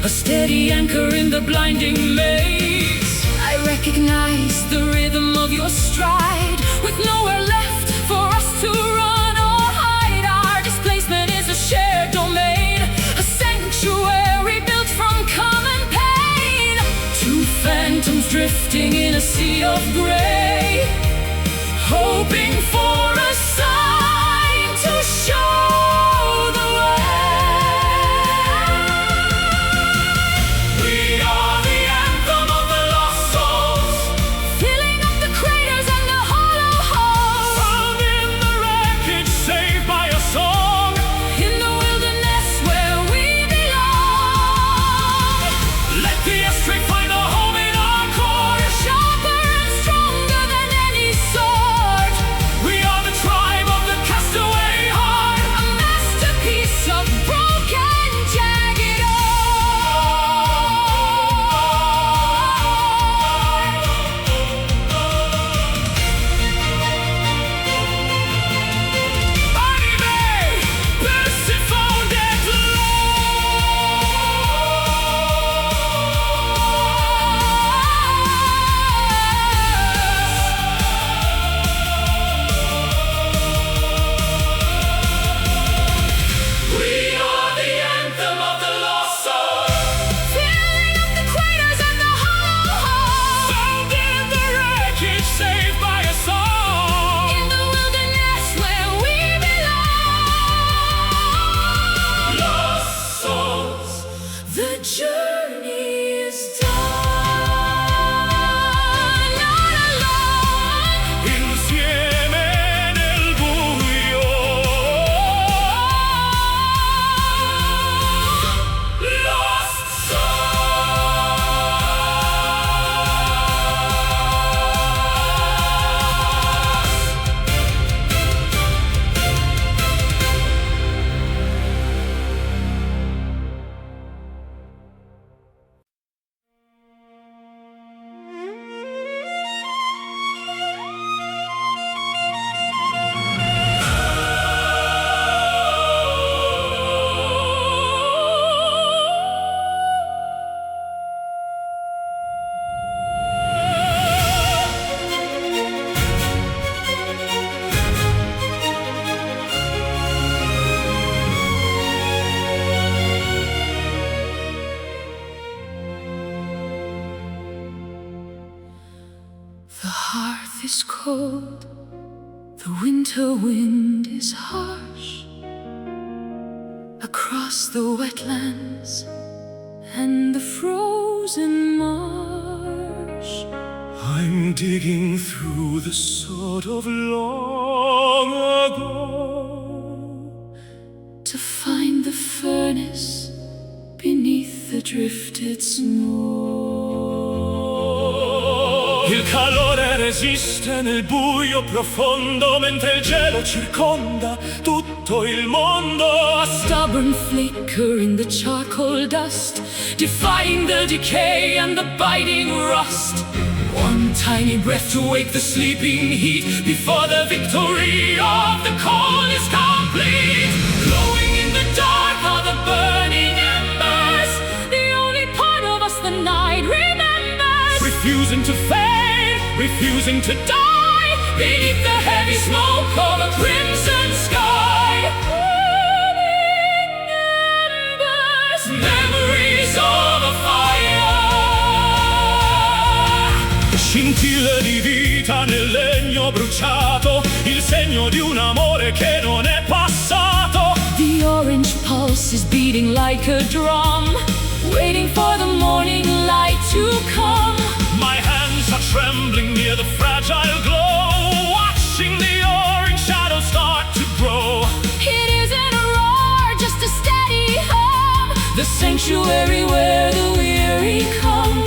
Speaker 1: A steady anchor in the blinding maze. I recognize the rhythm of your stride, with nowhere left for us to run or hide. Our displacement is a shared domain, a sanctuary built from common pain. Two phantoms drifting in a sea of gray, hoping for a sign to show the way.
Speaker 2: we are the anthem of the lost souls,
Speaker 1: Filling up the craters and the hollow halls.
Speaker 2: found in the wreckage, saved by a song.
Speaker 1: In the wilderness where we belong.
Speaker 2: Let the ashtray find a home in our core.
Speaker 1: Sharper and stronger than any sword.
Speaker 2: We are the tribe of the castaway heart.
Speaker 1: A masterpiece of broken, jagged art.
Speaker 2: Anime, Persephone et We are the anthem of the lost souls,
Speaker 1: Filling up the craters and the hollow halls.
Speaker 2: found in the wreckage, saved by a song.
Speaker 1: In the wilderness where we belong.
Speaker 2: Lost souls,
Speaker 1: The journey is done. Not alone.
Speaker 2: insieme nel buio. Lost
Speaker 1: The hearth is cold, the winter wind is harsh. Across the wetlands and the frozen marsh.
Speaker 2: I'm digging through the sod of long ago
Speaker 1: To find the furnace beneath the drifted snow.
Speaker 2: Il calore resiste nel buio profondo, mentre il gelo circonda tutto il mondo.
Speaker 1: A stubborn flicker in the charcoal dust,
Speaker 3: defying the decay and the biting rust. One tiny breath to wake the sleeping heat before the victory of the cold is complete. Glowing in the dark are the burning embers, the only part of us the night remembers. Refusing to fade, refusing to die, beneath the heavy smoke of a crimson sky. Burning embers, memories of a fire.
Speaker 2: Scintille di vita nel legno bruciato, il segno di un amore che non è passato.
Speaker 3: The orange pulse is beating like a drum, waiting for the morning light to come.
Speaker 2: My hands are trembling near the fragile glow, watching the orange shadows start to grow.
Speaker 3: It isn't a roar, just a steady hum, the sanctuary where the weary come.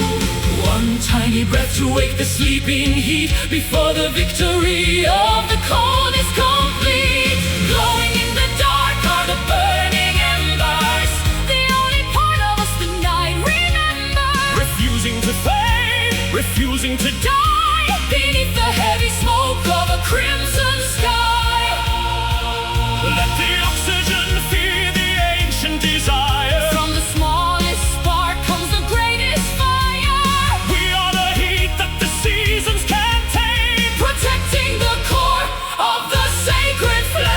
Speaker 2: One tiny breath to wake the sleeping heat before the victory of the cold is complete.
Speaker 3: Glowing in the dark are the burning embers, the only part of us the night remembers.
Speaker 2: Refusing to fade, refusing to
Speaker 3: Die beneath the heavy smoke of a crimson sky.
Speaker 2: let the oxygen feed the ancient desire.
Speaker 3: From the smallest spark comes the greatest fire,
Speaker 2: We are the heat that the seasons can't tame,
Speaker 3: protecting the core of the sacred flame.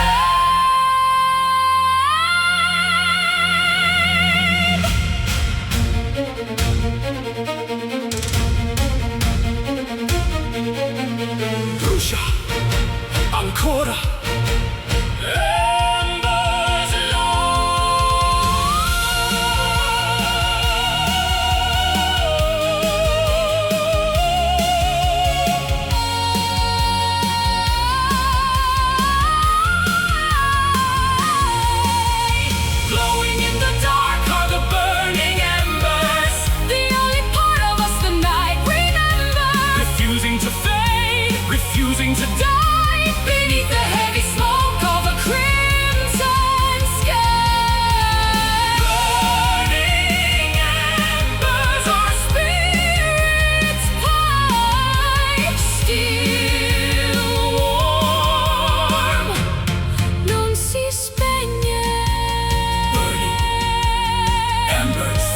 Speaker 2: brucia ancora. Embers
Speaker 3: Glowing in the dark are the burning embers, the only part of us the night remembers.
Speaker 2: refusing to fade, refusing to die.
Speaker 3: Die beneath the heavy smoke of a crimson sky.
Speaker 2: Burning
Speaker 3: Embers are spirits high, still warm, non si spegne.
Speaker 2: embers.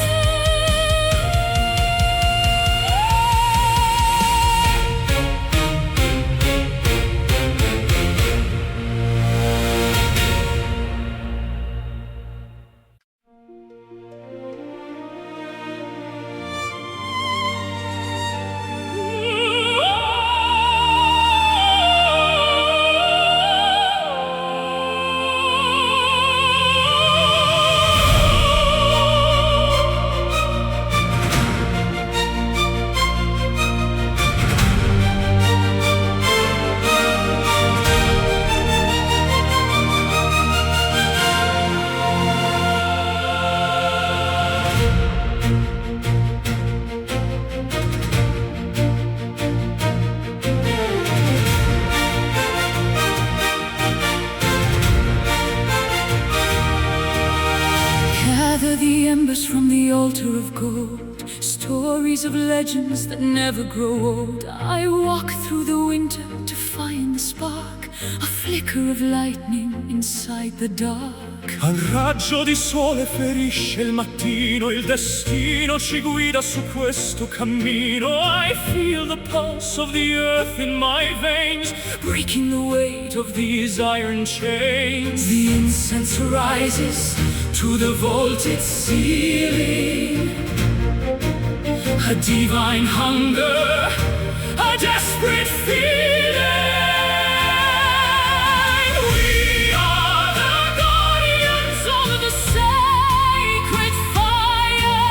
Speaker 1: Gather the embers from the altar of gold, stories of legends that never grow old. I walk through the winter to find the spark, a flicker of lightning inside the dark.
Speaker 2: Un raggio di sole ferisce il mattino, il destino ci guida su questo cammino. I feel the pulse of the earth in my veins,
Speaker 1: Breaking the weight of these iron chains.
Speaker 3: The incense rises to the vaulted ceiling,
Speaker 2: a divine hunger, a desperate feeling. We are the guardians
Speaker 3: of the sacred fire,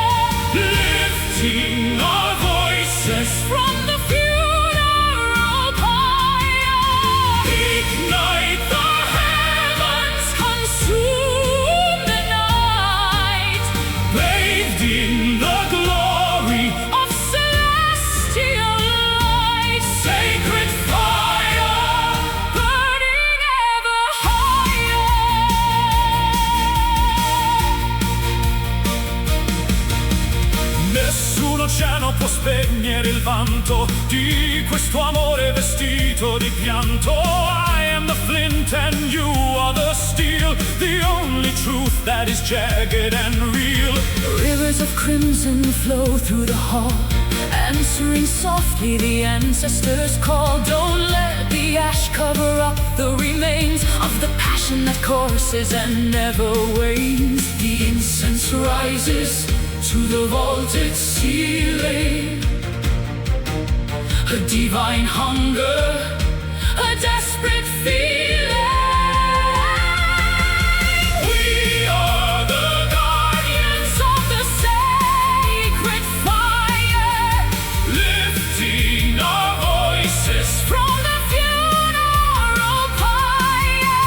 Speaker 2: lifting our voices
Speaker 3: from the funeral pyre.
Speaker 2: ignite the heavens,
Speaker 3: Consume the night,
Speaker 2: bathed in the glory
Speaker 3: of celestial light.
Speaker 2: sacred fire. l'oceano può spegnere il vanto di questo amore vestito di pianto. I am the flint and you are the steel, the only truth that is jagged and real.
Speaker 1: Rivers of crimson flow through the hall, answering softly the ancestors' call. Don't let the ash cover up the remains of the passion that courses and never wanes. The incense rises to the vaulted ceiling, a divine hunger, a desperate feeling.
Speaker 2: We are the
Speaker 1: Guardians of the sacred fire,
Speaker 2: lifting our voices
Speaker 1: from the funeral pyre.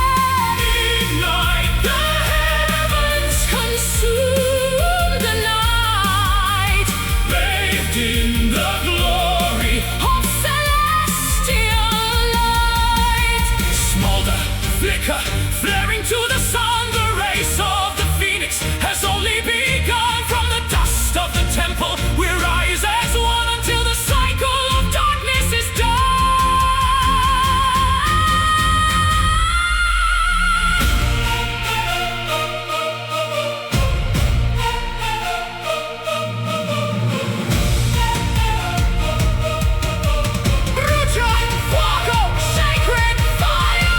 Speaker 2: ignite the heavens,
Speaker 1: Consume the night
Speaker 2: bathed in the glory.
Speaker 1: of celestial light.
Speaker 2: Smolder, flicker, flaring to the sun. The race of the phoenix has only begun. From the dust of the temple we rise as one until the cycle of darkness is done. Brucia, fuoco, sacred fire.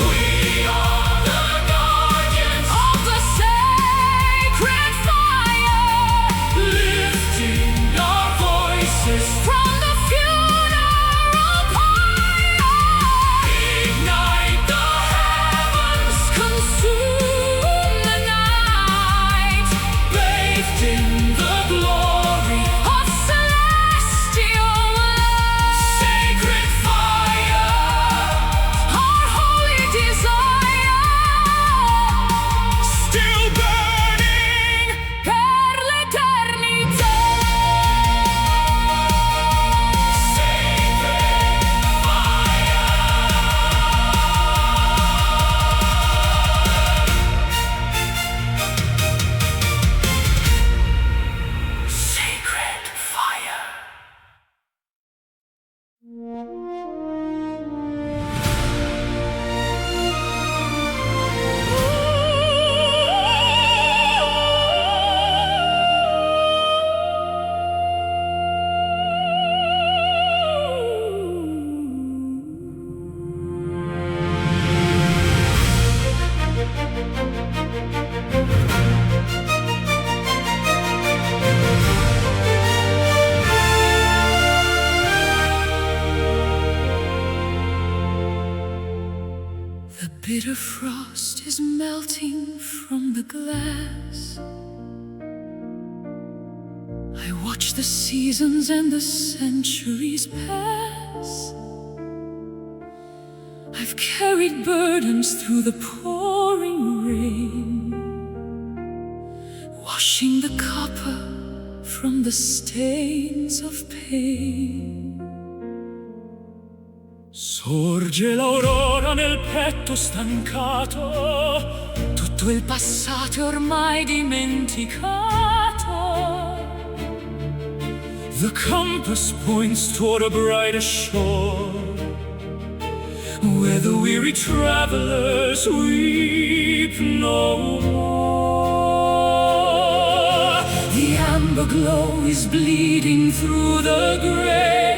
Speaker 2: We are the guardians,
Speaker 1: Of the sacred fire,
Speaker 2: lifting our voices.
Speaker 1: from the funeral pyre.
Speaker 2: Ignite the heavens,
Speaker 1: Consume the night
Speaker 2: bathed in the glory.
Speaker 1: of celestial light.
Speaker 2: Sacred fire,
Speaker 1: Our holy desire,
Speaker 2: still burning.
Speaker 1: per l'eternità.
Speaker 2: Sacred fire.
Speaker 1: The bitter frost is melting from the glass. I watch the seasons and the centuries pass. I've carried burdens through the pouring rain, washing the copper from the stains of pain.
Speaker 2: Sorge l'aurora nel petto stancato,
Speaker 1: Tutto il passato è ormai dimenticato.
Speaker 2: the compass points toward a brighter shore, where the weary travelers weep no more.
Speaker 1: The amber glow is bleeding through the gray,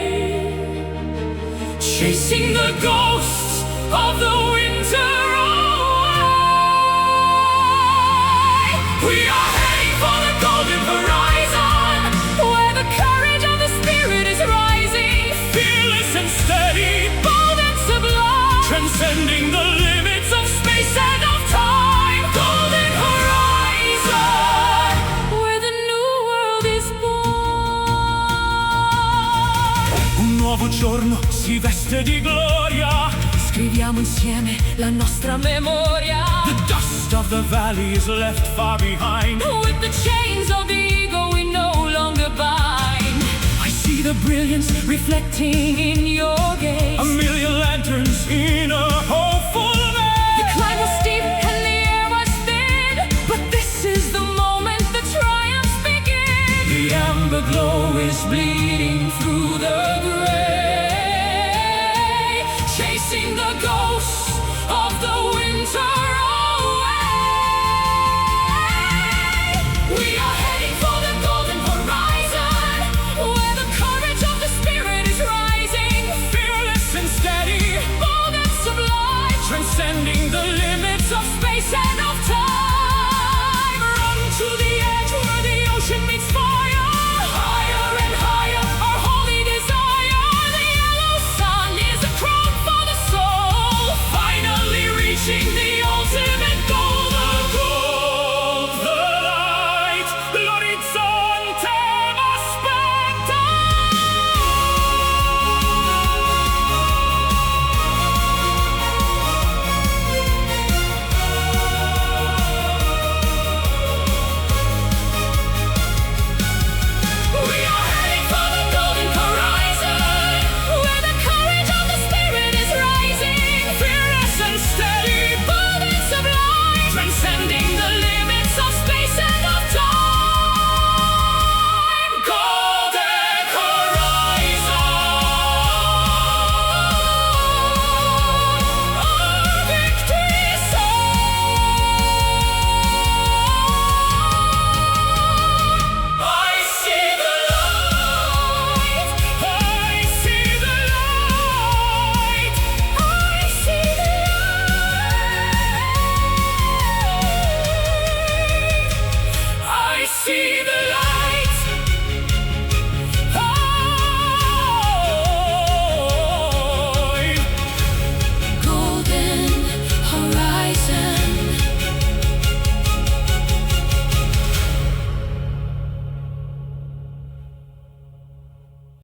Speaker 2: Chasing the ghosts of the winter away. We are heading for the golden horizon,
Speaker 1: where the courage of the spirit is rising,
Speaker 2: fearless and steady,
Speaker 1: bold and sublime,
Speaker 2: transcending the limits of space and of time.
Speaker 1: golden horizon, where the new world is born.
Speaker 2: Un nuovo giorno si veste di gloria.
Speaker 1: Scriviamo insieme la nostra memoria.
Speaker 2: The dust of the valley is left far behind.
Speaker 1: With the chains of the ego we no longer bind.
Speaker 2: I see the the brilliance reflecting in your gaze. A million lanterns in a hopeful maze.
Speaker 3: The climb was steep and the air was thin, but this is the moment the triumphs begin.
Speaker 2: The amber glow is bleeding